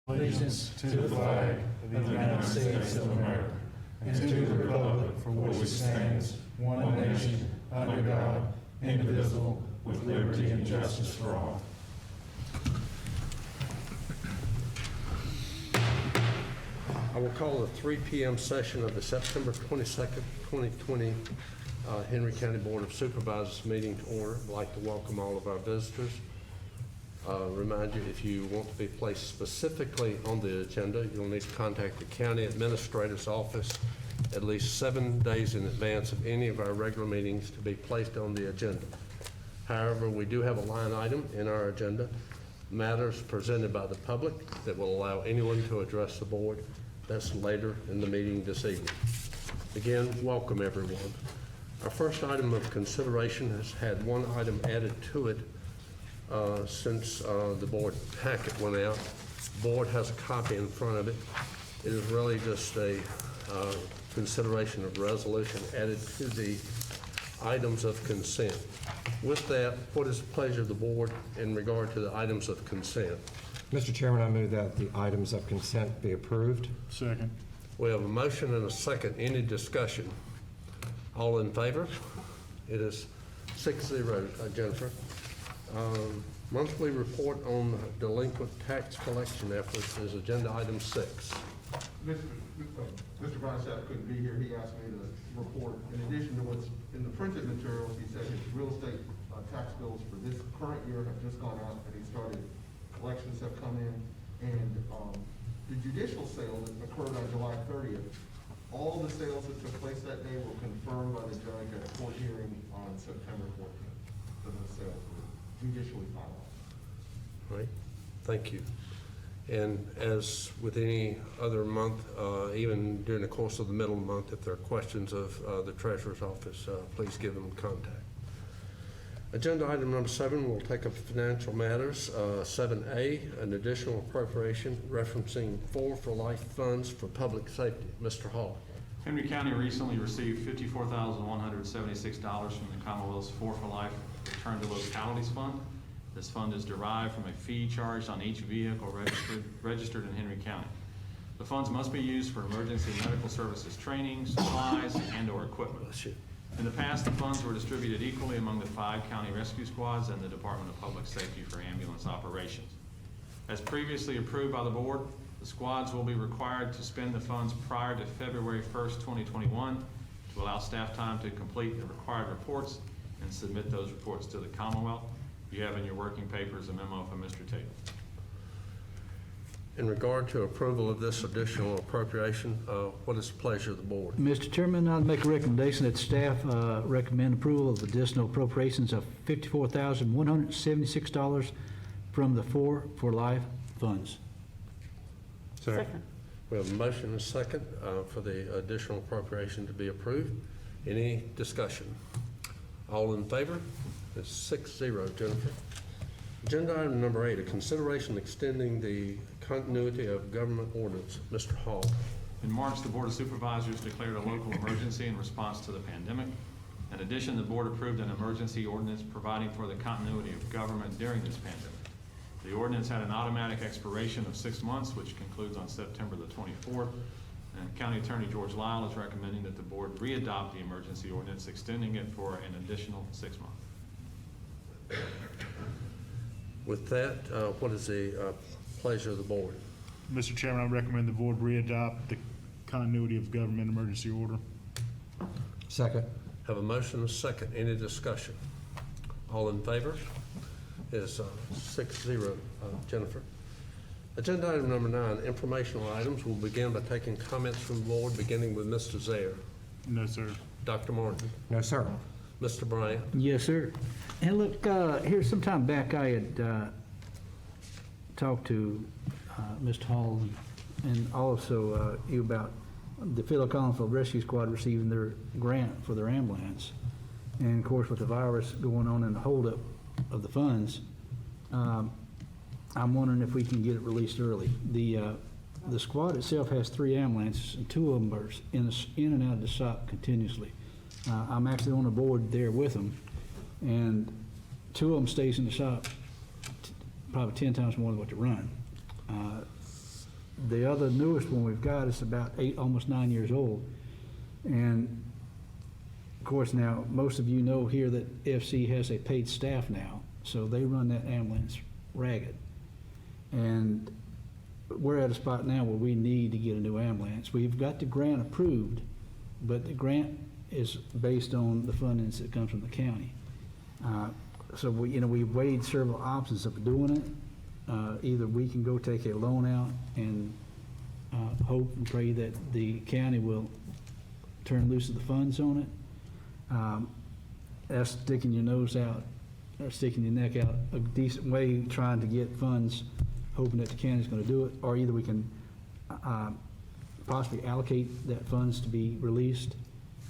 Allegiance to the flag of the United States of America and to the republic for which it stands, one nation, under God, indivisible, with liberty and justice for all. I will call the 3 p.m. session of the September 22nd, 2020 Henry County Board of Supervisors meeting to order. I'd like to welcome all of our visitors. Remind you, if you want to be placed specifically on the agenda, you'll need to contact the county administrator's office at least 7 days in advance of any of our regular meetings to be placed on the agenda. However, we do have a line item in our agenda, matters presented by the public, that will allow anyone to address the board. That's later in the meeting this evening. Again, welcome everyone. Our first item of consideration has had one item added to it since the board packet went out. The board has a copy in front of it. It is really just a consideration of resolution added to the items of consent. With that, what is the pleasure of the board in regard to the items of consent? Mr. Chairman, I move that the items of consent be approved. Second. We have a motion and a second. Any discussion? All in favor? It is 6-0, Jennifer. Monthly report on delinquent tax collection efforts is agenda item 6. Mr. Bronstadt couldn't be here. He asked me to report, in addition to what's in the printed materials, he said his real estate tax bills for this current year have just gone out, and he started, collections have come in, and the judicial sale that occurred on July 30th, all the sales that took place that day were confirmed by the judge at a court hearing on September 14th. So those sales were judicially finalized. Right. Thank you. And as with any other month, even during the course of the middle of the month, if there are questions of the Treasurer's Office, please give them contact. Agenda item number 7 will take up financial matters. 7A, an additional appropriation referencing 4 for Life funds for public safety. Mr. Hall. Henry County recently received $54,176 from the Commonwealth's 4 for Life Return to Localities Fund. This fund is derived from a fee charged on each vehicle registered in Henry County. The funds must be used for emergency medical services training, supplies, and/or equipment. In the past, the funds were distributed equally among the 5 county rescue squads and the Department of Public Safety for ambulance operations. As previously approved by the board, the squads will be required to spend the funds prior to February 1st, 2021 to allow staff time to complete the required reports and submit those reports to the Commonwealth. You have in your working papers a memo from Mr. Tate. In regard to approval of this additional appropriation, what is the pleasure of the board? Mr. Chairman, I'd make a recommendation that staff recommend approval of additional appropriations of $54,176 from the 4 for Life funds. Second. We have a motion and a second for the additional appropriation to be approved. Any discussion? All in favor? It's 6-0, Jennifer. Agenda item number 8, a consideration extending the continuity of government ordinance. Mr. Hall. In March, the Board of Supervisors declared a local emergency in response to the pandemic. In addition, the board approved an emergency ordinance providing for the continuity of government during this pandemic. The ordinance had an automatic expiration of 6 months, which concludes on September the 24th. And County Attorney George Lyle is recommending that the board re-adopt the emergency ordinance, extending it for an additional 6 months. With that, what is the pleasure of the board? Mr. Chairman, I recommend the board re-adopt the continuity of government emergency order. Second. Have a motion and a second. Any discussion? All in favor? Is 6-0, Jennifer. Agenda item number 9, informational items. We'll begin by taking comments from the board, beginning with Mr. Zaire. No, sir. Dr. Martin. No, sir. Mr. Bryant. Yes, sir. And look, here some time back I had talked to Mr. Hall and also you about the Philadelphia Rescue Squad receiving their grant for their ambulance. And of course, with the virus going on and the holdup of the funds, I'm wondering if we can get it released early. The squad itself has 3 ambulances, and 2 of them are in and out of the shop continuously. I'm actually on the board there with them, and 2 of them stays in the shop probably 10 times more than what they run. The other newest one we've got is about 8, almost 9 years old. And of course, now, most of you know here that FC has a paid staff now, so they run that ambulance ragged. And we're at a spot now where we need to get a new ambulance. We've got the grant approved, but the grant is based on the fundings that comes from the county. So we've weighed several options of doing it. Either we can go take a loan out and hope and pray that the county will turn loose of the funds on it. That's sticking your nose out, or sticking your neck out a decent way, trying to get funds, hoping that the county's gonna do it, or either we can possibly allocate that funds to be released,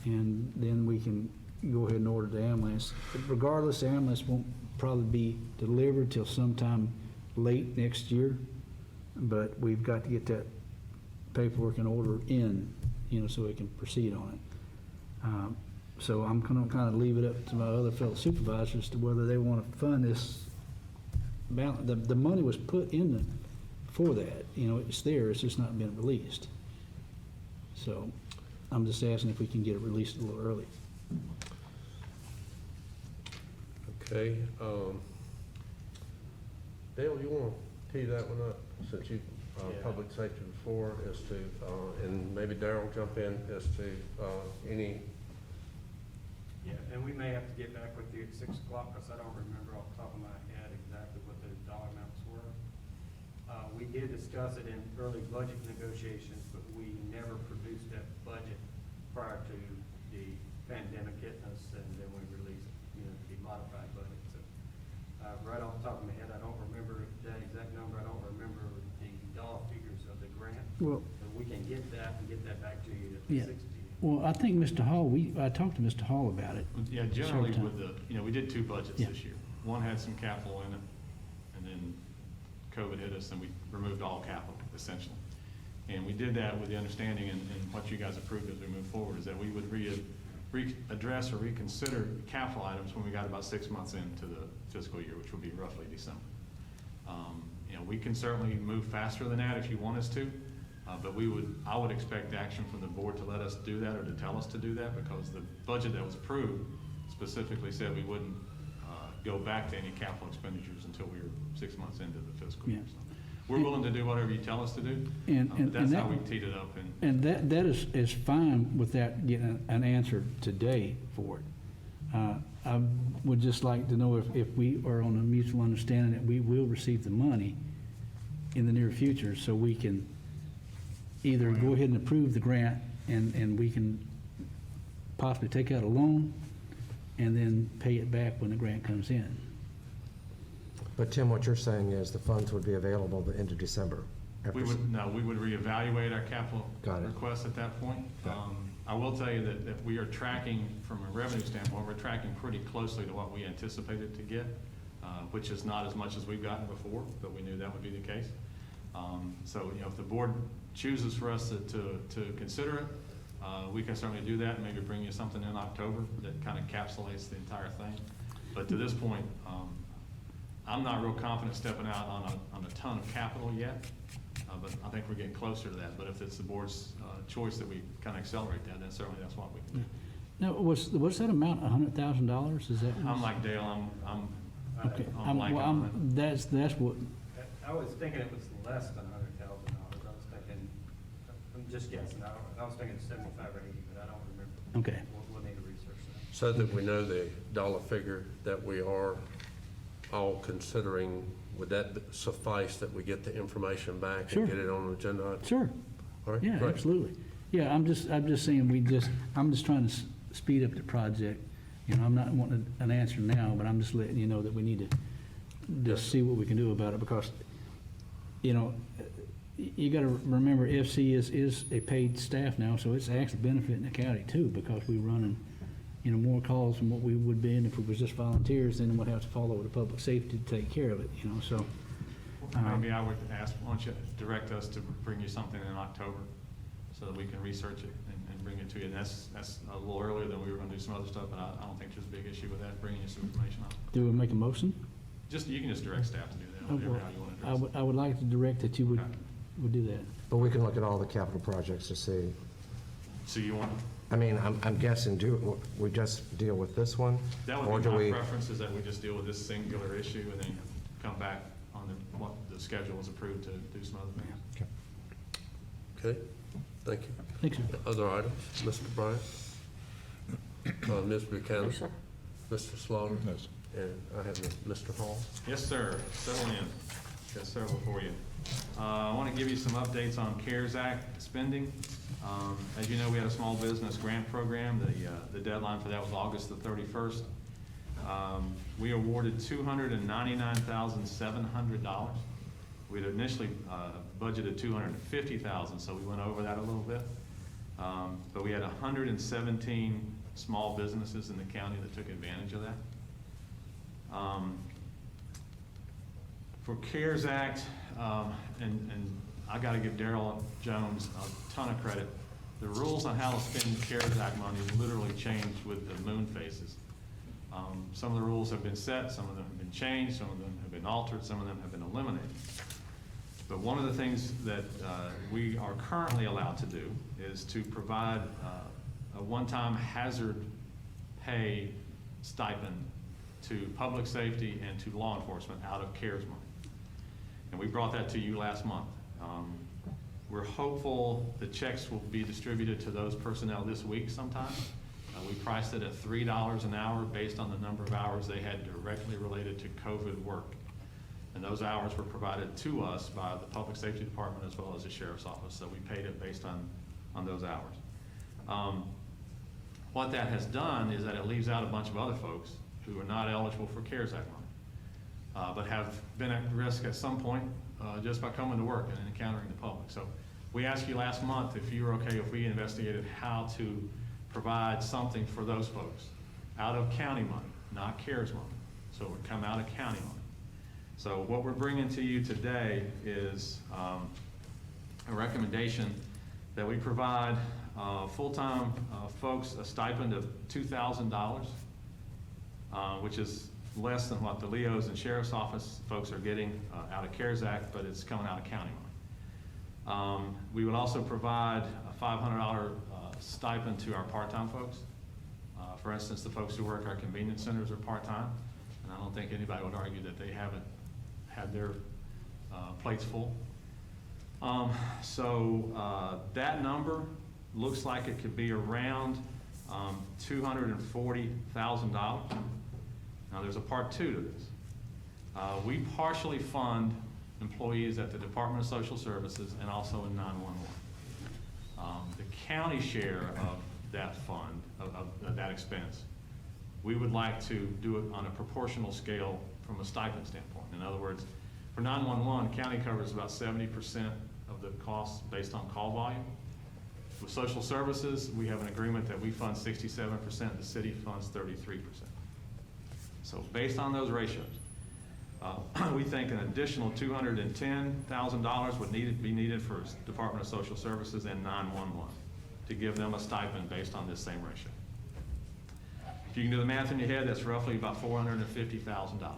and then we can go ahead and order the ambulance. Regardless, the ambulance won't probably be delivered till sometime late next year, but we've got to get that paperwork and order in, so we can proceed on it. So I'm gonna kind of leave it up to my other fellow supervisors to whether they want to fund this. The money was put in for that, it's there, it's just not been released. So I'm just asking if we can get it released a little early. Okay, Dale, you want to tee that one up, since you, public safety before, as to, and maybe Darryl jump in as to, any. Yeah, and we may have to get back with you at 6 o'clock, because I don't remember off the top of my head exactly what the dollar amounts were. We did discuss it in early budget negotiations, but we never produced that budget prior to the pandemic hitting us, and then we released, the modified budget. So, right off the top of my head, I don't remember that exact number. I don't remember the dollar figures of the grant. Well, But we can get that and get that back to you at Yeah. 60. well, I think Mr. Hall, I talked to Mr. Hall about it. Yeah, generally Sometime. with we did 2 budgets Yeah. this year. One had some capital in it, and then COVID hit us and we removed all capital, essentially. And we did that with the understanding, and what you guys approved as we move forward, is that we would readdress or reconsider capital items when we got about 6 months into the fiscal year, which would be roughly December. We can certainly move faster than that if you want us to, but I would expect action from the board to let us do that, or to tell us to do that, because the budget that was approved specifically said we wouldn't go back to any capital expenditures until we were 6 months into the fiscal year. Yeah. So we're willing to do whatever you tell us to do, And but that's how we that, teed it up. and that is fine without getting an answer today for it. I would just like to know if we are on a mutual understanding that we will receive the money in the near future, so we can either go ahead and approve the grant, and we can possibly take out a loan and then pay it back when the grant comes in. But Tim, what you're saying is the funds would be available the end of December. We would reevaluate our capital Got it. request at that point. Got it. I will tell you that we are tracking, from a revenue standpoint, we're tracking pretty closely to what we anticipated to get, which is not as much as we've gotten before, but we knew that would be the case. So, if the board chooses for us to consider it, we can certainly do that, and maybe bring you something in October that kind of encapsulates the entire thing. But to this point, I'm not real confident stepping out on a ton of capital yet, but I think we're getting closer to that. But if it's the board's choice that we kind of accelerate that, then certainly that's what we can do. Now, was that amount $100,000? Is that? I'm like Dale, I'm Okay, I'm blanking on that's what, I was thinking it was less than $100,000. I was thinking, I'm just guessing, I was thinking 75 or 80, but I don't remember. okay. We'll need to research that. So that we know the dollar figure that we are all considering, would that suffice that we get the information back Sure. and get it on the agenda? Sure. All right, Yeah, great. absolutely. Yeah, I'm just saying I'm just trying to speed up the project. I'm not wanting an answer now, but I'm just letting you know that we need to just see what we can do about it, because, you gotta remember FC is a paid staff now, so it's actually benefiting the county too, because we're running, more calls than what we would be in if we was just volunteers, then we'd have to follow with the public safety to take care of it, so. Maybe I would ask, why don't you direct us to bring you something in October so that we can research it and bring it to you. And that's a little earlier than we were gonna do some other stuff, but I don't think there's a big issue with that, bringing you some information on it. Do we make a motion? You can just direct staff to do that, whatever how you want to address it. I would like to direct that you would Okay. we'll do that. But we can look at all the capital projects to see. So you want, I mean, I'm guessing, we just deal with this one? that Or would do be my we? preference, is that we just deal with this singular issue and then come back on what the schedule is approved to do some other things. Okay, thank you. Thanks, sir. Other items, Mr. Bryant? Ms. Buchanan? Mr. Slaughter? No, sir. And I have Mr. Hall. Yes, sir. Settle in. Got several for you. I want to give you some updates on CARES Act spending. As you know, we had a small business grant program. The deadline for that was August the 31st. We awarded $299,700. We had initially budgeted $250,000, so we went over that a little bit. But we had 117 small businesses in the county that took advantage of that. For CARES Act, and I got to give Darrell Jones a ton of credit. The rules on how to spend CARES Act money literally changed with the moon phases. Some of the rules have been set, some of them have been changed, some of them have been altered, some of them have been eliminated. But one of the things that we are currently allowed to do is to provide a one-time hazard pay stipend to public safety and to law enforcement out of CARES money. And we brought that to you last month. We're hopeful the checks will be distributed to those personnel this week sometime. We priced it at $3 an hour based on the number of hours they had directly related to COVID work. And those hours were provided to us by the Public Safety Department as well as the Sheriff's Office, so we paid it based on those hours. What that has done is that it leaves out a bunch of other folks who are not eligible for CARES Act money, but have been at risk at some point just by coming to work and encountering the public. So we asked you last month if you were okay if we investigated how to provide something for those folks out of county money, not CARES money. So it would come out of county money. So what we're bringing to you today is a recommendation that we provide full-time folks a stipend of $2,000, which is less than what the Leos and Sheriff's Office folks are getting out of CARES Act, but it's coming out of county money. We would also provide a $500 stipend to our part-time folks. For instance, the folks who work our convenience centers are part-time, and I don't think anybody would argue that they haven't had their plates full. That number looks like it could be around $240,000. Now there's a part two to this. We partially fund employees at the Department of Social Services and also in 911. The county share of that fund, of that expense, we would like to do it on a proportional scale from a stipend standpoint. In other words, for 911, county covers about 70% of the costs based on call volume. With social services, we have an agreement that we fund 67%, the city funds 33%. So based on those ratios, we think an additional $210,000 would be needed for Department of Social Services and 911 to give them a stipend based on this same ratio. If you can do the math in your head, that's roughly about $450,000.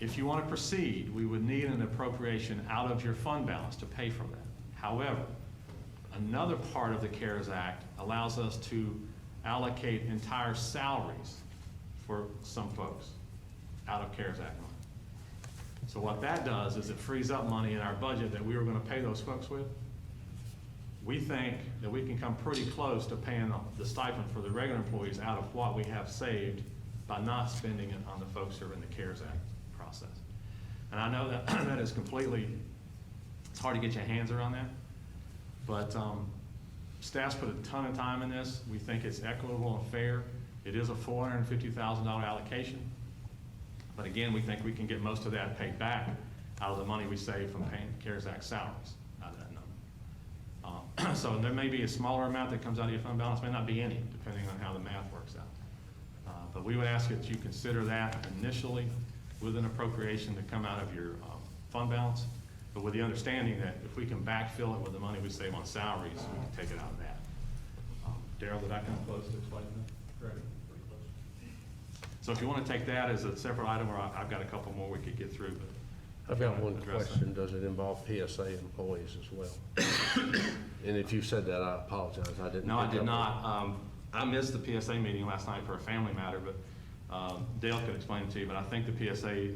If you want to proceed, we would need an appropriation out of your fund balance to pay for that. However, another part of the CARES Act allows us to allocate entire salaries for some folks out of CARES Act money. So what that does is it frees up money in our budget that we were going to pay those folks with. We think that we can come pretty close to paying the stipend for the regular employees out of what we have saved by not spending it on the folks who are in the CARES Act process. And I know that that is completely, it's hard to get your hands around that, but staff's put a ton of time in this. We think it's equitable and fair. It is a $450,000 allocation. But again, we think we can get most of that paid back out of the money we save from paying CARES Act salaries out of that number. So there may be a smaller amount that comes out of your fund balance, may not be any, depending on how the math works out. But we would ask that you consider that initially with an appropriation to come out of your fund balance, but with the understanding that if we can backfill it with the money we save on salaries, we can take it out of that. Darrell, did I come close to explaining that? Correct. Pretty close. So if you want to take that as a separate item, or I've got a couple more we could get through, but I've got one address that. question. Does it involve PSA employees as well? And if you said that, I apologize. I didn't. No, I pick did up not. I missed the PSA meeting last night for a family matter, but Dale could explain it to you. But I think the PSA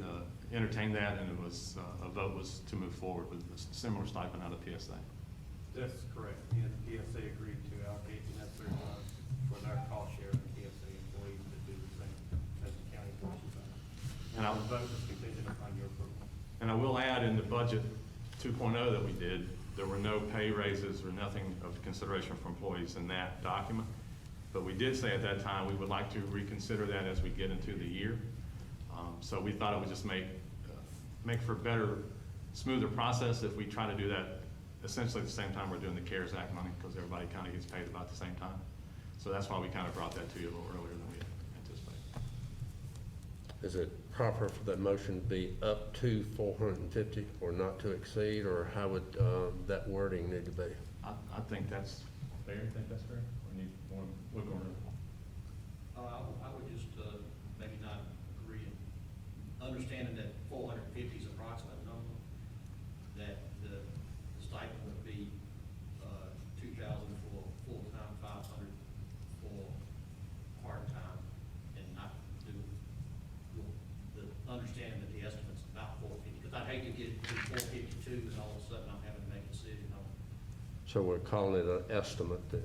entertained that, and it was, a vote was to move forward with a similar stipend out of PSA. That's correct. Yeah, the PSA agreed to allocate the necessary funds for their cost share, and PSA employees to do the same as the county forces. And The vote is contingent upon your approval. And I will add, in the budget 2.0 that we did, there were no pay raises or nothing of consideration for employees in that document. But we did say at that time, we would like to reconsider that as we get into the year. So we thought it would just make for a better, smoother process if we try to do that essentially at the same time we're doing the CARES Act money, because everybody kind of gets paid about the same time. So that's why we kind of brought that to you a little earlier than we anticipated. Is it proper for that motion to be up to 450 or not to exceed, or how would that wording need to be? I think that's fair. You think that's fair? Or need more wiggle room? I would just, maybe not agree, understanding that 450 is approximate number, that the stipend would be, 2,000 for full-time, 500 for part-time, and not do, the understanding that the estimate's about 450, because I'd hate to get it to 452 and all of a sudden I'm having to make a decision on. So we're calling it an estimate then?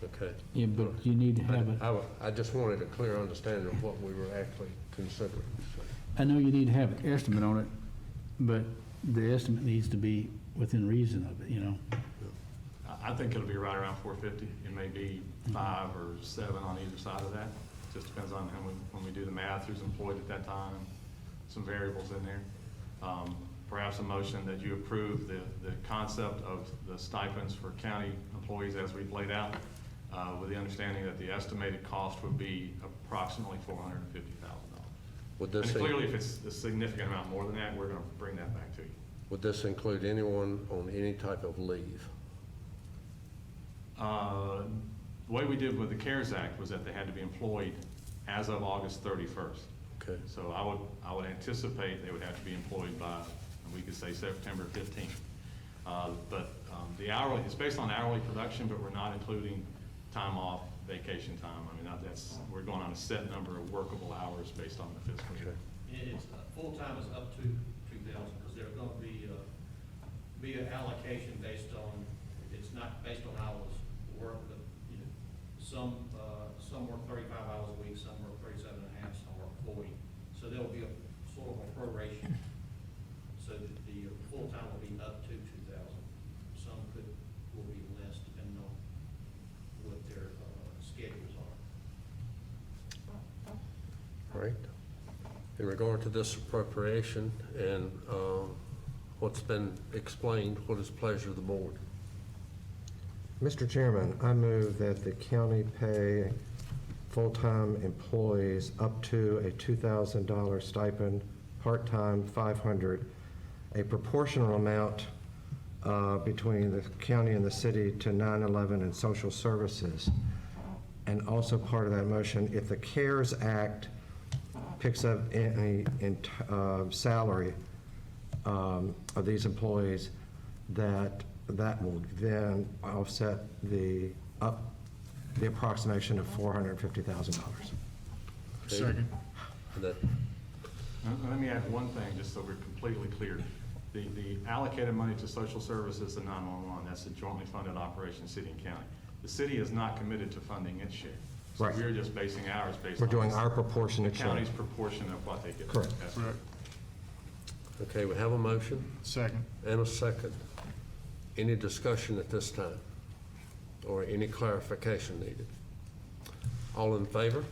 Okay. Yeah, but you need to have it, I just wanted a clear understanding of what we were actually considering. I know you need to have an estimate on it, but the estimate needs to be within reason of it, you know? I think it'll be right around 450. It may be 5 or 7 on either side of that. Just depends on how when we do the math, who's employed at that time, some variables in there. Perhaps a motion that you approve the concept of the stipends for county employees as we've laid out, with the understanding that the estimated cost would be approximately $450,000. Would And this, clearly, if it's a significant amount more than that, we're going to bring that back to you. would this include anyone on any type of leave? The way we did with the CARES Act was that they had to be employed as of August 31st. Okay. So I would anticipate they would have to be employed by, we could say September 15th. But the hourly, it's based on hourly production, but we're not including time off, vacation time. I mean, we're going on a set number of workable hours based on the fiscal year. Okay. And it's, full-time is up to 2,000, because there's gonna be an allocation based on, it's not based on hours work, but, you know, some work 35 hours a week, some work 37 and a half, some work 40. So there'll be a sort of a proration, so that the full-time will be up to 2,000. Some will be less depending on what their schedules are. Right. In regard to this appropriation and what's been explained, what is the pleasure of the board? Mr. Chairman, I move that the county pay full-time employees up to a $2,000 stipend, part-time $500, a proportional amount between the county and the city to 9/11 and social services. And also part of that motion, if the CARES Act picks up any salary of these employees, that will then offset the approximation of $450,000. Second. That, Let me add one thing, just so we're completely clear. The allocated money to social services and 911, that's a jointly funded operation, city and county. The city is not committed to funding its share. So Right. we're just basing ours based We're on doing the our proportionate share. county's proportion of what they get. Correct. That's Correct. okay, we have a motion Second. and a second. Any discussion at this time? Or any clarification needed? All in favor?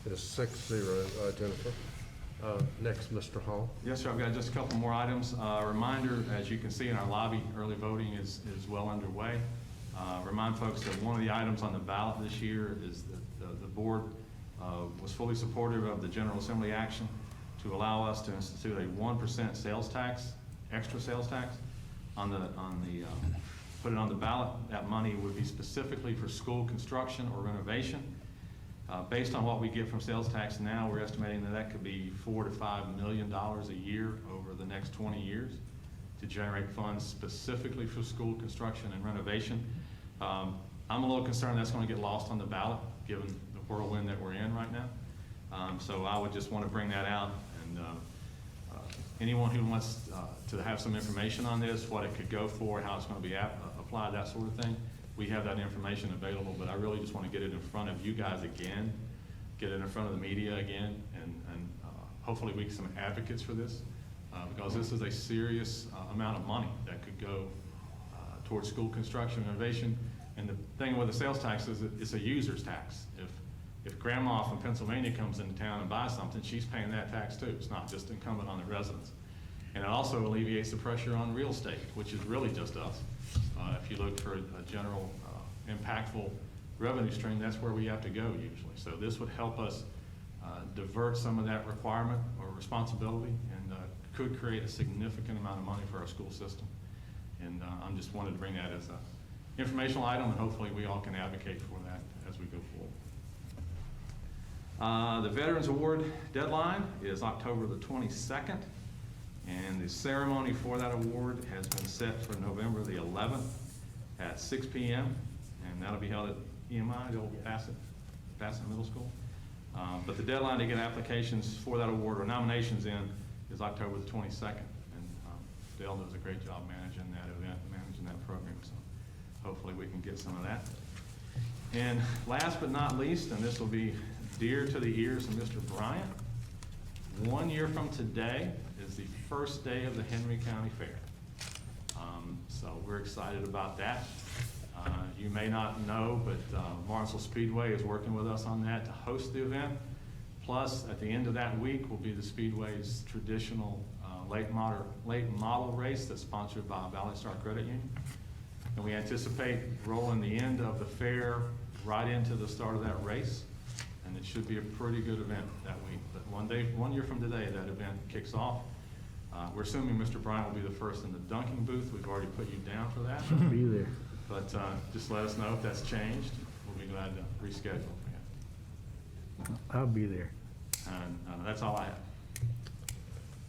It is 6-0, Jennifer. Next, Mr. Hall. Yes, sir, I've got just a couple more items. Reminder, as you can see in our lobby, early voting is well underway. Remind folks that one of the items on the ballot this year is that the board was fully supportive of the General Assembly action to allow us to institute a 1% sales tax, extra sales tax, put it on the ballot. That money would be specifically for school construction or renovation. Based on what we get from sales tax now, we're estimating that that could be $4 to $5 million a year over the next 20 years to generate funds specifically for school construction and renovation. I'm a little concerned that's going to get lost on the ballot, given the whirlwind that we're in right now. So I would just want to bring that out, and anyone who wants to have some information on this, what it could go for, how it's going to be applied, that sort of thing, we have that information available, but I really just want to get it in front of you guys again, get it in front of the media again, and hopefully we get some advocates for this, because this is a serious amount of money that could go towards school construction and renovation. And the thing with the sales tax is it's a user's tax. If grandma from Pennsylvania comes into town and buys something, she's paying that tax too. It's not just incumbent on the residents. And it also alleviates the pressure on real estate, which is really just us. If you look for a general impactful revenue stream, that's where we have to go usually. So this would help us divert some of that requirement or responsibility, and could create a significant amount of money for our school system. And I'm just wanted to bring that as an informational item, and hopefully we all can advocate for that as we go forward. The Veterans Award deadline is October the 22nd, and the ceremony for that award has been set for November the 11th at 6 p.m., and that'll be held at EMI, the old Bassett Middle School. But the deadline to get applications for that award or nominations in is October the 22nd, and Dale does a great job managing that event, managing that program, so hopefully we can get some of that. And last but not least, and this will be dear to the ears of Mr. Bryant, 1 year from today is the first day of the Henry County Fair. So we're excited about that. You may not know, but Martinsville Speedway is working with us on that to host the event. Plus, at the end of that week will be the Speedway's traditional late model race that's sponsored by Valley Star Credit Union. And we anticipate rolling the end of the fair right into the start of that race. And it should be a pretty good event that week. But 1 year from today, that event kicks off. We're assuming Mr. Bryant will be the first in the dunking booth. We've already put you down for that. Be there. But just let us know if that's changed. We'll be glad to reschedule. I'll be there. And that's all I have.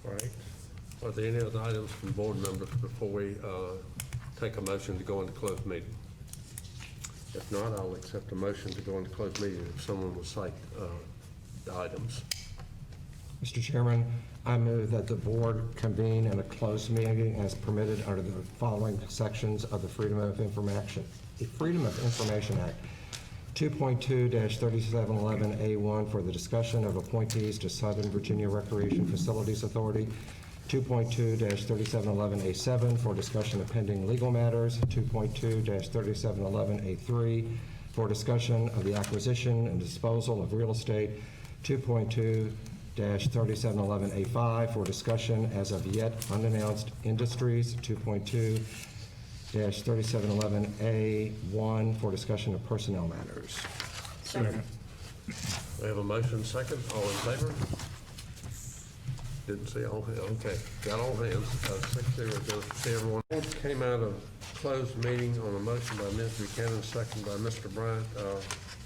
All right. Are there any other items from board members before we take a motion to go into closed meeting? If not, I'll accept a motion to go into closed meeting if someone will cite the items. Mr. Chairman, I move that the board convene in a closed meeting as permitted under the following sections of the Freedom of Information Act. 2.2-3711A1 for the discussion of appointees to Southern Virginia Recreation Facilities Authority. 2.2-3711A7 for discussion of pending legal matters. 2.2-3711A3 for discussion of the acquisition and disposal of real estate. 2.2-3711A5 for discussion as of yet unannounced industries. 2.2-3711A1 for discussion of personnel matters. Second. We have a motion second. All in favor? Didn't see all hands. Okay, got all hands. 6-0. See everyone. Board came out of closed meeting on a motion by Ms. Buchanan, second by Mr. Bryant.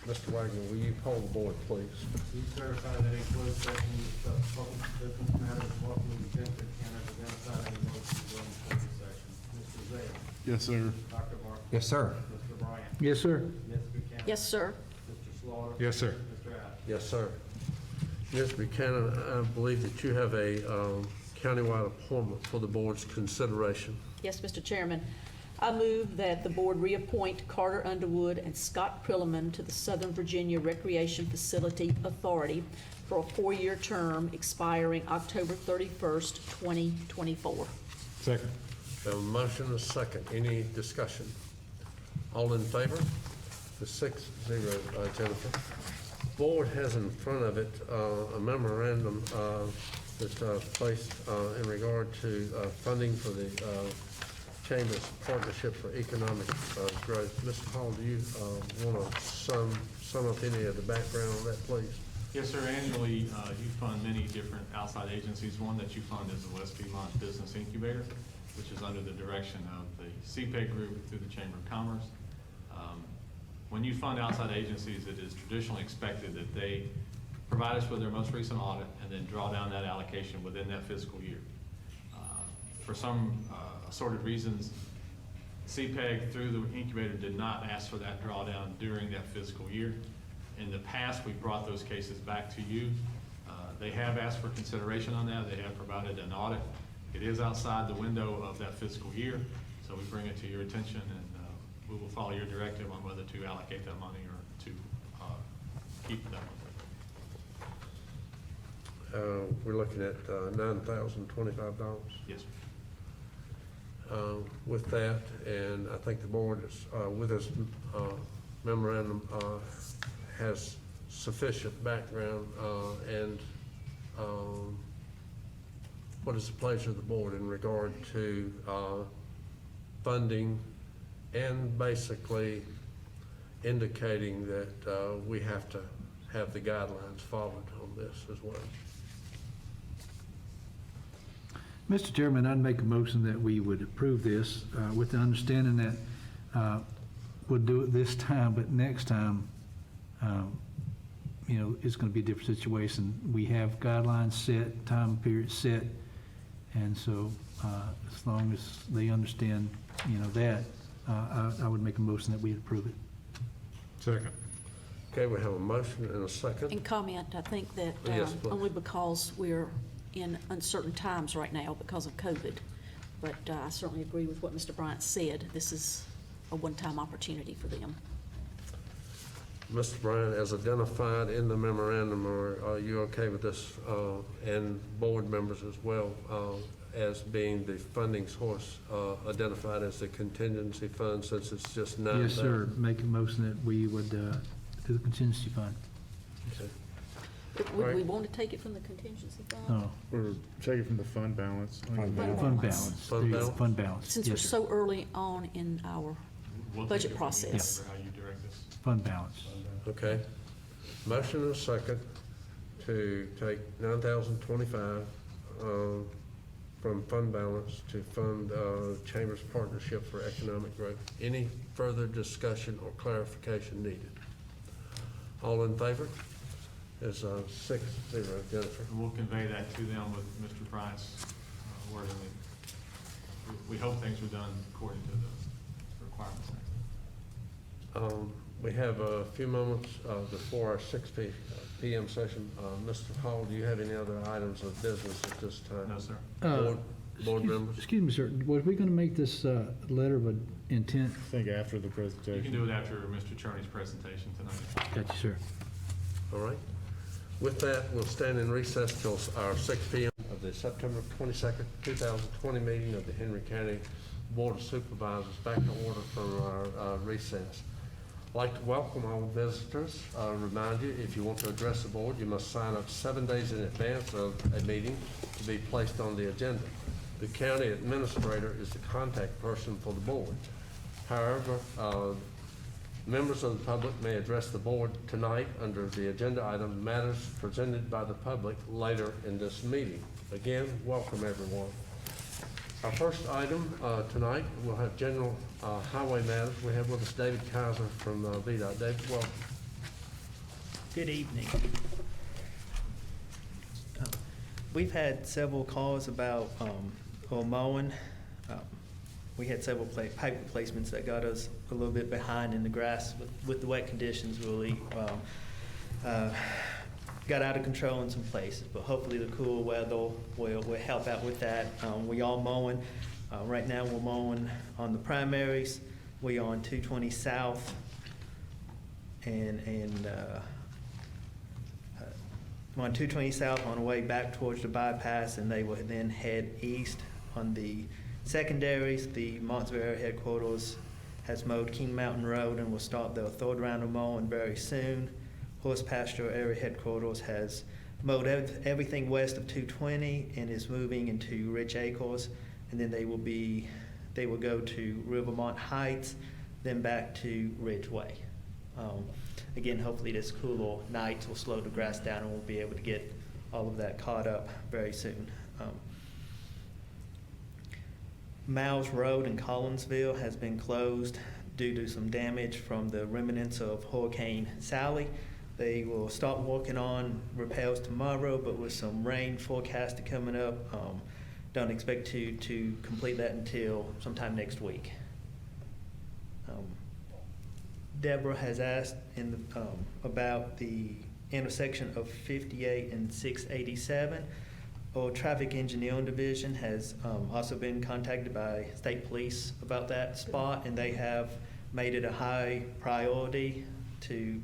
Mr. Wagner, will you poll the board, please? You certify that in closed session, we discuss public business matters, welcome the benefit cannot identify any motions during closed session. Mr. Zale. Yes, sir. Dr. Barker. Yes, sir. Mr. Bryant. Yes, sir. Ms. Buchanan. Yes, sir. Mr. Slaughter. Yes, sir. Mr. Adams. Yes, sir. Ms. Buchanan, I believe that you have a countywide appointment for the board's consideration. Yes, Mr. Chairman. I move that the board reappoint Carter Underwood and Scott Prilliman to the Southern Virginia Recreation Facility Authority for a 4-year term expiring October 31st, 2024. Second. We have a motion and a second. Any discussion? All in favor? The 6-0, Jennifer. Board has in front of it a memorandum that's placed in regard to funding for the Chamber's Partnership for Economic Growth. Mr. Hall, do you want to sum up any of the background on that, please? Yes, sir. Annually, you fund many different outside agencies. One that you fund is the West Piedmont Business Incubator, which is under the direction of the CPEG group through the Chamber of Commerce. when you fund outside agencies, it is traditionally expected that they provide us with their most recent audit and then draw down that allocation within that fiscal year. For some assorted reasons, CPEG through the incubator did not ask for that drawdown during that fiscal year. In the past, we brought those cases back to you. They have asked for consideration on that. They have provided an audit. It is outside the window of that fiscal year, so we bring it to your attention, and we will follow your directive on whether to allocate that money or to keep that money. We're looking at $9,025. Yes, sir. With that, and I think the board is, with this memorandum, has sufficient background, and what is the pleasure of the board in regard to funding and basically indicating that we have to have the guidelines followed on this as well? Mr. Chairman, I'd make a motion that we would approve this with the understanding that we'll do it this time, but next time, it's going to be a different situation. We have guidelines set, time period set, and so as long as they understand, that, I would make a motion that we approve it. Second. Okay, we have a motion and a second. And comment, I think that Yes, please. only because we're in uncertain times right now because of COVID. But I certainly agree with what Mr. Bryant said. This is a one-time opportunity for them. Mr. Bryant, as identified in the memorandum, are you okay with this, and board members as well, as being the funding source identified as the contingency fund, since it's just $9,000? Yes, sir. Make a motion that we would do the contingency fund. Okay. But would we Right. want to take it from the contingency fund? No, Or take it from the fund balance. fund balance. Fund There you go, balance? Fund balance. Since Yes, we're sir. so early on in our We'll take budget it from you process. for how you direct us. Fund balance. Okay. Motion and a second to take $9,025 from fund balance to fund Chambers Partnership for Economic Growth. Any further discussion or clarification needed? All in favor? Is 6-0, Jennifer. And we'll convey that to them with Mr. Bryant's wording. We hope things were done according to the requirements. We have a few moments before our 6 p.m. session. Mr. Hall, do you have any other items of business at this time? No, sir. Board members? Excuse me, sir. Was we going to make this letter of intent? I think after the presentation. You can do it after Mr. Cherney's presentation tonight. Got you, sir. All right. With that, we'll stand in recess till our 6 p.m. of the September 22nd, 2020 meeting of the Henry County Board of Supervisors. Back to order from our recess. I'd like to welcome all visitors. Remind you, if you want to address the board, you must sign up 7 days in advance of a meeting to be placed on the agenda. The county administrator is the contact person for the board. However, members of the public may address the board tonight under the agenda item matters presented by the public later in this meeting. Again, welcome everyone. Our first item tonight, we'll have general highway matters. We have with us David Kaiser from VDOT. David, welcome. Good evening. We've had several calls about mowing. We had several pipe replacements that got us a little bit behind in the grass with the wet conditions. Really got out of control in some places, but hopefully the cool weather will help out with that. We all mowing. Right now we're mowing on the primaries. We on 220 South and we're on 220 South on the way back towards the bypass, and they will then head east on the secondaries. The Montsville area headquarters has mowed King Mountain Road and will start their third round of mowing very soon. Horse Pasture area headquarters has mowed everything west of 220 and is moving into Rich Acres, and then they will go to Rivermont Heights, then back to Ridgeway. Again, hopefully this cooler nights will slow the grass down and we'll be able to get all of that caught up very soon. Miles Road in Collinsville has been closed due to some damage from the remnants of Hurricane Sally. They will start working on repairs tomorrow, but with some rain forecasted coming up, don't expect to complete that until sometime next week. Deborah has asked about the intersection of 58 and 687. Our Traffic Engineering Division has also been contacted by State Police about that spot, and they have made it a high priority to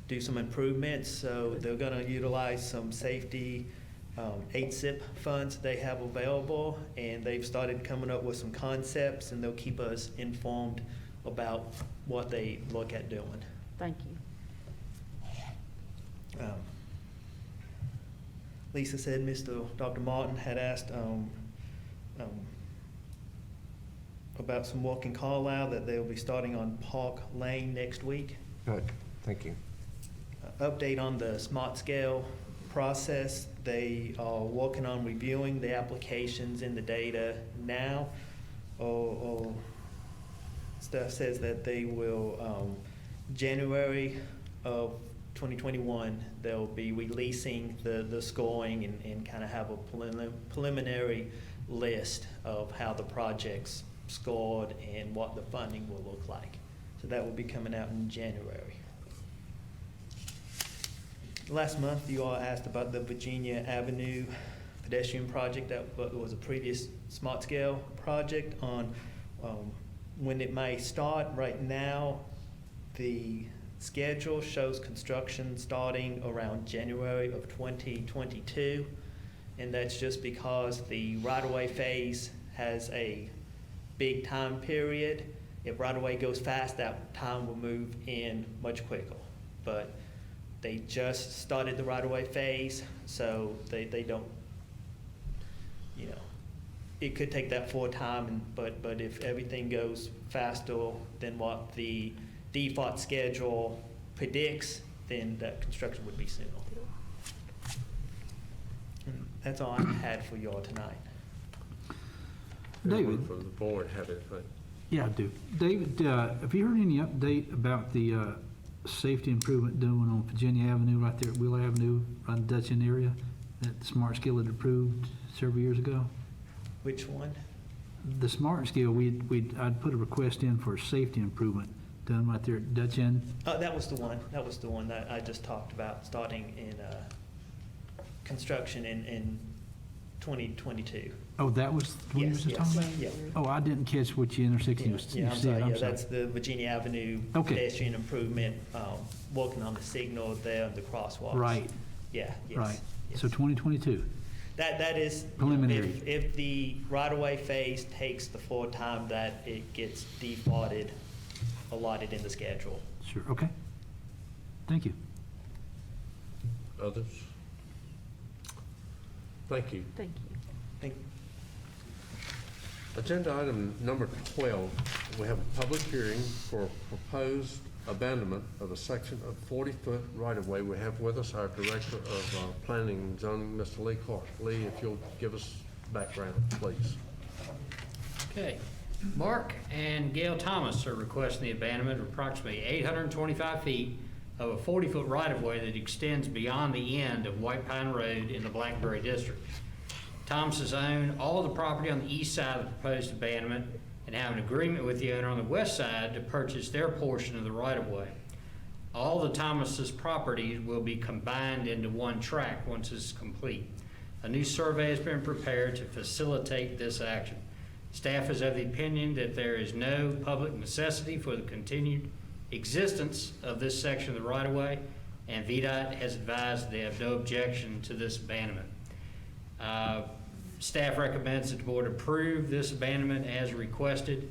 do some improvements. So they're going to utilize some safety 8-SIP funds they have available, and they've started coming up with some concepts, and they'll keep us informed about what they look at doing. Thank you. Lisa said Dr. Martin had asked about some walking call out that they'll be starting on Park Lane next week. Good, thank you. Update on the smart scale process. They are working on reviewing the applications and the data now. Staff says that they will, January of 2021, they'll be releasing the scoring and kind of have a preliminary list of how the project's scored and what the funding will look like. So that will be coming out in January. Last month, you all asked about the Virginia Avenue pedestrian project. That was a previous smart scale project on when it may start. Right now, the schedule shows construction starting around January of 2022, and that's just because the right-of-way phase has a big time period. If right-of-way goes fast, that time will move in much quicker. But they just started the right-of-way phase, so they don't, it could take that full time, but if everything goes faster than what the default schedule predicts, then that construction would be sooner. And that's all I had for y'all tonight. David. Anyone from the board have anything? Yeah, I do. David, have you heard any update about the safety improvement doing on Virginia Avenue right there at Wheel Avenue, right in the Dutch Inn area, that the Smart Scale had approved several years ago? Which one? The Smart Scale, I'd put a request in for safety improvement done right there at Dutch Inn. That was the one. That was the one that I just talked about, starting in construction in 2022. Oh, that was the one you were just talking about? Yeah. Oh, I didn't catch which intersection you Yeah, I'm said. sorry. I'm Yeah, sorry. that's the Virginia Avenue Okay. pedestrian improvement, working on the signal there and the crosswalks. Right. Yeah, yes. Right. Yes. So 2022. That is, Preliminary. if the right-of-way phase takes the full time that it gets defaulted, allotted in the schedule. Sure, okay. Thank you. Others? Thank you. Thank you. Thank Agenda item number 12, we have a public hearing for proposed abandonment of a section of 40-foot right-of-way. We have with us our Director of Planning and Zoning, Mr. Lee Clark. Lee, if you'll give us background, please. Okay. Mark and Gail Thomas are requesting the abandonment of approximately 825 feet of a 40-foot right-of-way that extends beyond the end of White Pine Road in the Blackberry District. Thomases own all the property on the east side of the proposed abandonment and have an agreement with the owner on the west side to purchase their portion of the right-of-way. All the Thomases' properties will be combined into one tract once it's complete. A new survey has been prepared to facilitate this action. Staff is of the opinion that there is no public necessity for the continued existence of this section of the right-of-way, and VDOT has advised they have no objection to this abandonment. Staff recommends that the board approve this abandonment as requested,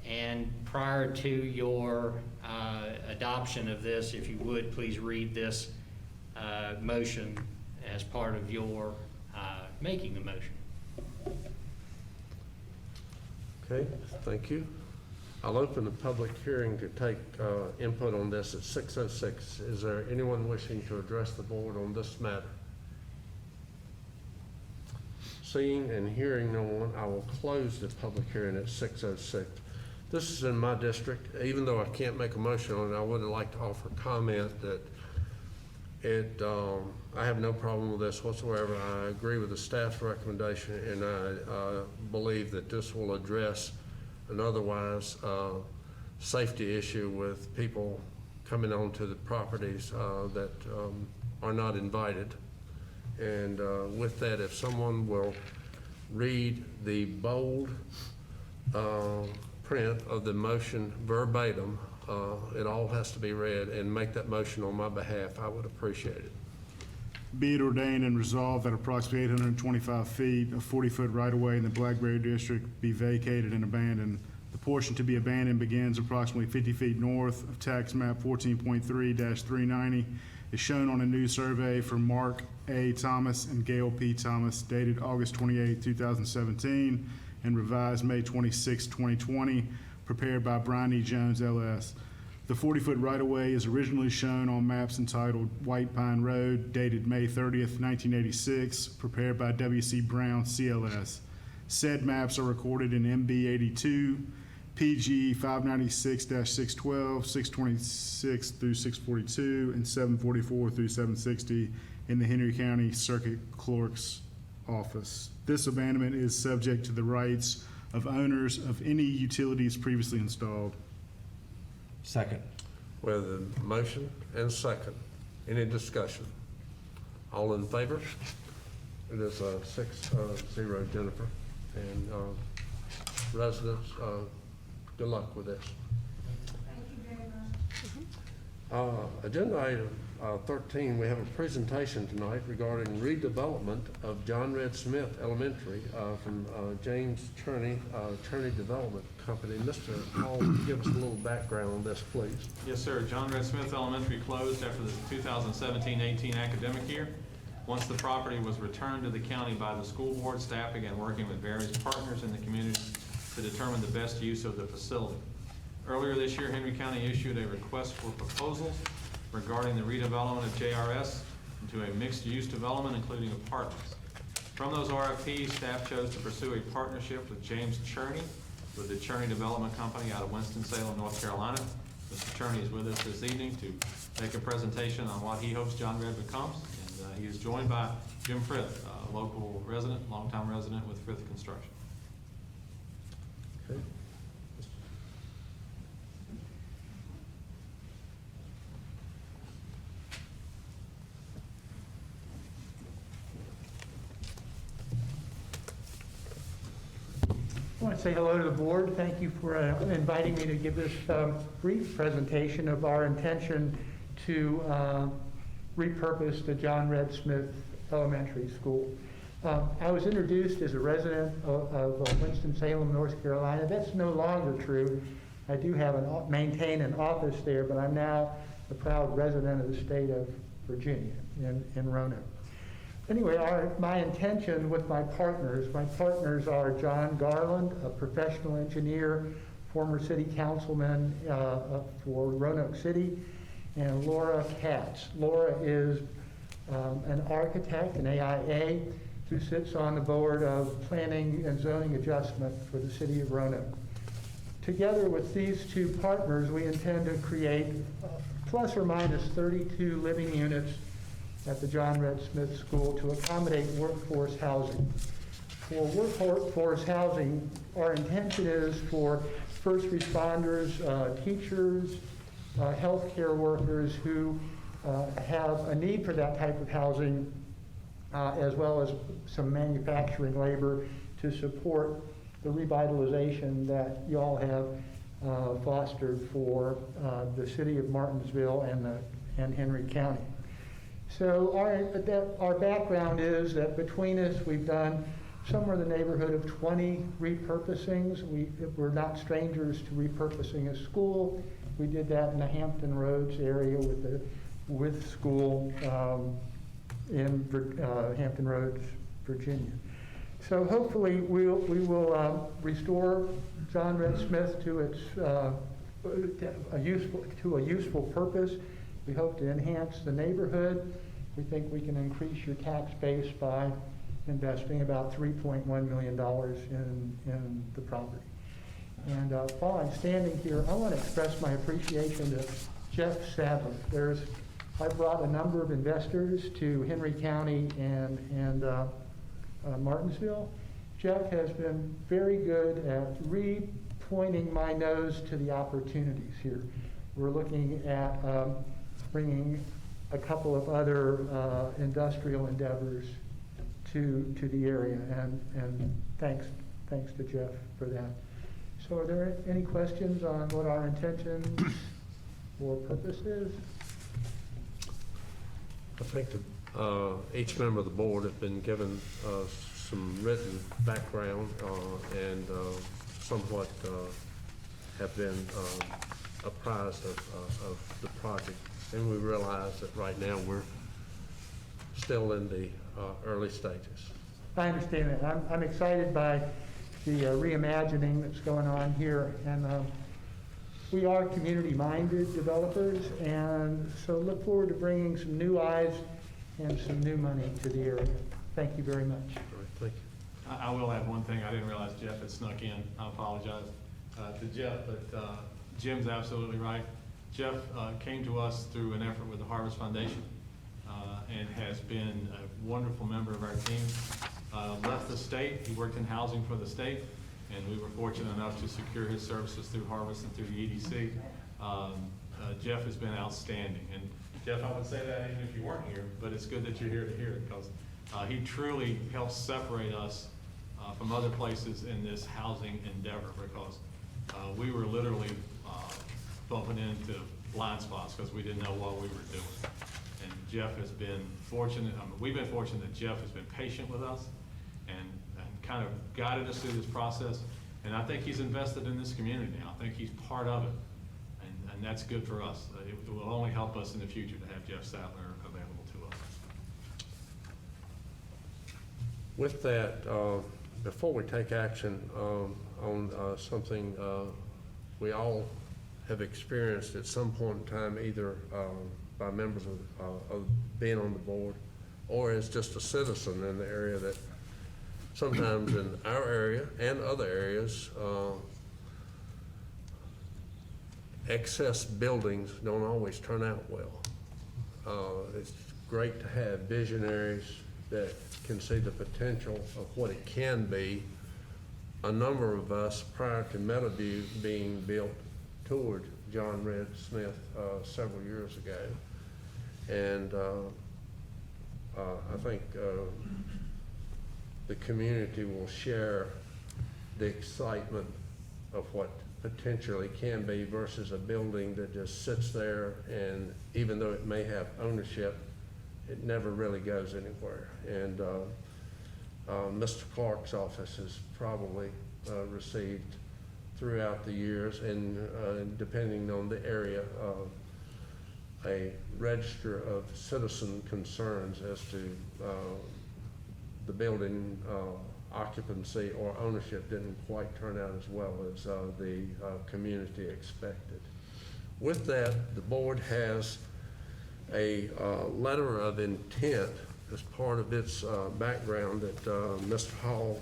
and prior to your adoption of this, if you would, please read this motion as part of your making the motion. Okay, thank you. I'll open the public hearing to take input on this at 6:06. Is there anyone wishing to address the board on this matter? Seeing and hearing no one, I will close the public hearing at 6:06. This is in my district. Even though I can't make a motion on it, I would like to offer comment that I have no problem with this whatsoever. I agree with the staff's recommendation, and I believe that this will address an otherwise safety issue with people coming onto the properties that are not invited. And with that, if someone will read the bold print of the motion verbatim, it all has to be read, and make that motion on my behalf, I would appreciate it. Be it ordained and resolved that approximately 825 feet of 40-foot right-of-way in the Blackberry District be vacated and abandoned. The portion to be abandoned begins approximately 50 feet north of tax map 14.3-390, is shown on a new survey from Mark A. Thomas and Gail P. Thomas dated August 28, 2017, and revised May 26, 2020, prepared by Brian E. Jones, LS. The 40-foot right-of-way is originally shown on maps entitled White Pine Road, dated May 30th, 1986, prepared by W.C. Brown, CLS. Said maps are recorded in MB 82, PG 596-612, 626 through 642, and 744 through 760 in the Henry County Circuit Clerk's Office. This abandonment is subject to the rights of owners of any utilities previously installed. Second. With a motion and second. Any discussion? All in favor? It is 6-0, Jennifer. And residents, good luck with this. Thank you very much. Agenda item 13, we have a presentation tonight regarding redevelopment of John Red Smith Elementary from James Cherney, Cherney Development Company. Mr. Hall, give us a little background on this, please. Yes, sir. John Red Smith Elementary closed after the 2017-18 academic year. Once the property was returned to the county by the school board, staff began working with various partners in the community to determine the best use of the facility. Earlier this year, Henry County issued a request for proposals regarding the redevelopment of JRS into a mixed-use development, including apartments. From those RFPs, staff chose to pursue a partnership with James Cherney, with the Cherney Development Company out of Winston-Salem, North Carolina. Mr. Cherney is with us this evening to make a presentation on what he hopes John Red becomes. And he is joined by Jim Frith, a local resident, longtime resident with Frith Construction. Okay. I want to say hello to the board. Thank you for inviting me to give this brief presentation of our intention to repurpose the John Red Smith Elementary School. I was introduced as a resident of Winston-Salem, North Carolina. That's no longer true. I do have maintain an office there, but I'm now a proud resident of the state of Virginia in Roanoke. Anyway, my intention with my partners are John Garland, a professional engineer, former city councilman for Roanoke City, and Laura Katz. Laura is an architect, an AIA, who sits on the board of planning and zoning adjustment for the city of Roanoke. Together with these two partners, we intend to create plus or minus 32 living units at the John Red Smith School to accommodate workforce housing. For workforce housing, our intention is for first responders, teachers, healthcare workers who have a need for that type of housing, as well as some manufacturing labor to support the revitalization that you all have fostered for the city of Martinsville and Henry County. So our background is that between us, we've done somewhere in the neighborhood of 20 repurposings. We're not strangers to repurposing a school. We did that in the Hampton Roads area with school in Hampton Roads, Virginia. So hopefully we will restore John Red Smith to a useful purpose. We hope to enhance the neighborhood. We think we can increase your tax base by investing about $3.1 million in the property. And while I'm standing here, I want to express my appreciation to Jeff Sadler. I brought a number of investors to Henry County and Martinsville. Jeff has been very good at pointing my nose to the opportunities here. We're looking at bringing a couple of other industrial endeavors to the area, and thanks to Jeff for that. So are there any questions on what our intentions or purpose is? I think that each member of the board have been given some written background and somewhat have been apprised of the project. And we realize that right now we're still in the early stages. I understand that. I'm excited by the reimagining that's going on here. And we are community-minded developers, and so look forward to bringing some new eyes and some new money to the area. Thank you very much. All right, thank you. I will add one thing. I didn't realize Jeff had snuck in. I apologize to Jeff, but Jim's absolutely right. Jeff came to us through an effort with the Harvest Foundation and has been a wonderful member of our team. Left the state. He worked in housing for the state, and we were fortunate enough to secure his services through Harvest and through the EDC. Jeff has been outstanding. And Jeff, I would say that even if you weren't here, but it's good that you're here to hear it, because he truly helps separate us from other places in this housing endeavor, because we were literally bumping into blind spots because we didn't know what we were doing. And Jeff has been fortunate, we've been fortunate that Jeff has been patient with us and kind of guided us through this process. And I think he's invested in this community now. I think he's part of it. And that's good for us. It will only help us in the future to have Jeff Sadler available to us. With that, before we take action on something we all have experienced at some point in time, either by members of being on the board or as just a citizen in the area, that sometimes in our area and other areas, excess buildings don't always turn out well. It's great to have visionaries that can see the potential of what it can be. A number of us, prior to Meadowview being built, toured John Red Smith several years ago. And I think the community will share the excitement of what potentially can be versus a building that just sits there, and even though it may have ownership, it never really goes anywhere. And Mr. Clark's office has probably received throughout the years, and depending on the area, a register of citizen concerns as to the building occupancy or ownership didn't quite turn out as well as the community expected. With that, the board has a letter of intent as part of its background that Mr. Hall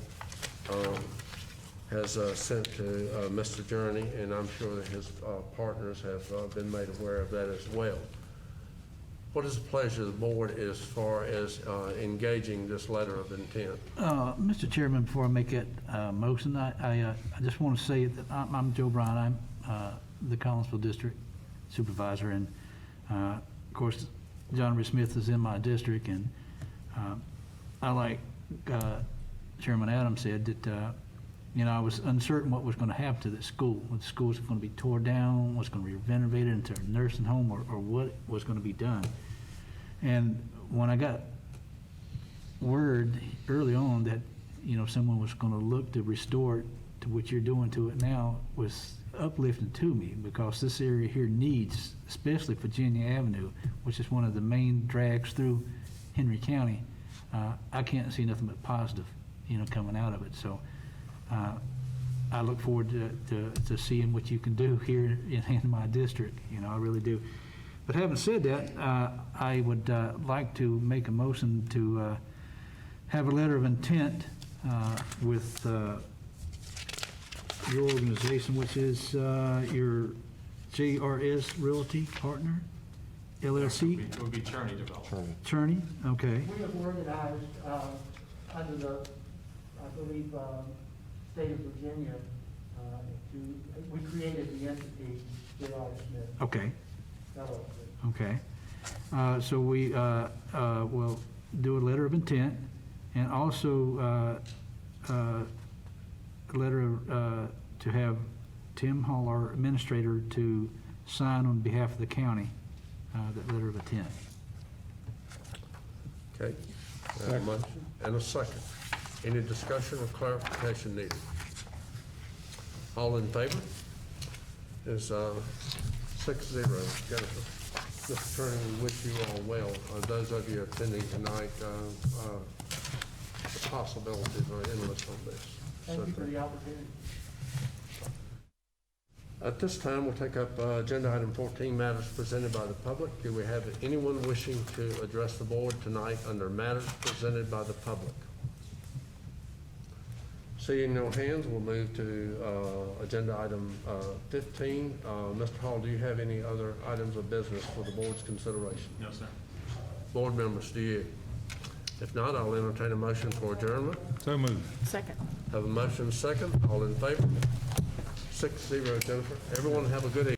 has sent to Mr. Journey, and I'm sure that his partners have been made aware of that as well. What is the pleasure of the board as far as engaging this letter of intent? Mr. Chairman, before I make that motion, I just want to say that I'm Joe Bryan. I'm the Collinsville District Supervisor, and of course, John Red Smith is in my district, and I, like Chairman Adams said, that I was uncertain what was going to happen to this school. What the school was going to be tore down, what's going to be renovated into a nursing home, or what was going to be done. And when I got word early on that someone was going to look to restore it to what you're doing to it now, was uplifting to me, because this area here needs, especially Virginia Avenue, which is one of the main drags through Henry County. I can't see nothing but positive, coming out of it. So I look forward to seeing what you can do here in my district. I really do. But having said that, I would like to make a motion to have a letter of intent with your organization, which is your JRS Realty Partner, LLC? It would be Cherney Development. Cherney, okay. We have organized under the, I believe, state of Virginia, we created the entity, J.R. Smith. Okay, LLC. okay. So we will do a letter of intent and also a letter to have Tim Hall, our administrator, to sign on behalf of the county, that letter of intent. Okay. I have a motion and a second. Any discussion or clarification needed? All in favor? Is 6-0. Jennifer. Mr. Attorney, we wish you all well. Those of you attending tonight, the possibilities are endless on this. Thank you for the opportunity. At this time, we'll take up agenda item 14, matters presented by the public. Do we have anyone wishing to address the board tonight under matters presented by the public? Seeing no hands, we'll move to agenda item 15. Mr. Hall, do you have any other items of business for the board's consideration? No, sir. Board members, do you? If not, I'll entertain a motion for adjournment. So moved. Second. Have a motion second. All in favor? 6-0, Jennifer. Everyone have a good evening.